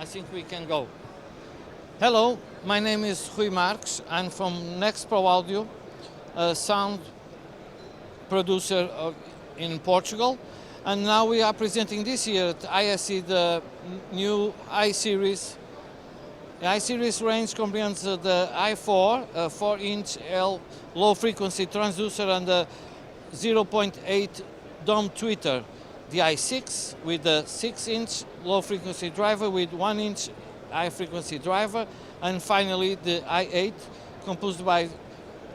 I think we can go. Hello, my name is Rui Marques. I'm from NEXT-proaudio, a sound producer in Portugal. And now we are presenting this year at ISE the new iSeries. The iSeries range comprehends the i4, a 4-inch low-frequency transducer, and a 0.8 dome tweeter. The i6 with a 6-inch low-frequency driver with 1-inch high-frequency driver, and finally the i8 composed by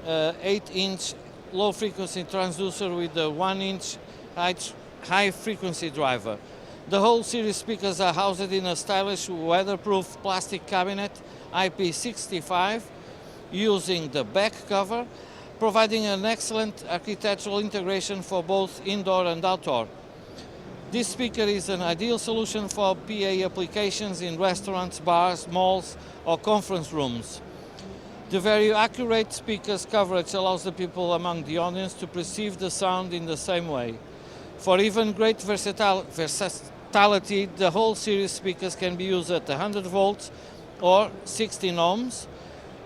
8-inch low-frequency transducer with a 1-inch high-frequency driver. The whole series speakers are housed in a stylish weatherproof plastic cabinet IP65 using the back cover, providing an excellent architectural integration for both indoor and outdoor. This speaker is an ideal solution for PA applications in restaurants, bars, malls or conference rooms. The very accurate speaker's coverage allows the people among the audience to perceive the sound in the same way. For even great versatility, the whole series speakers can be used at 100 volts or 16 ohms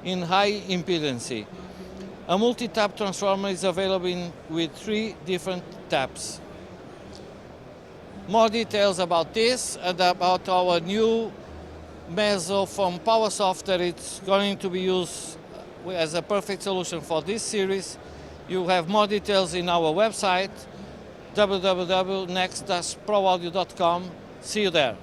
in high impedance. A multi-tap transformer is available with 3 different taps. More details about this and about our new Mezzo from PowerSoft that it's going to be used as a perfect solution for this series. You have more details in our website www.next-proaudio.com. See you there.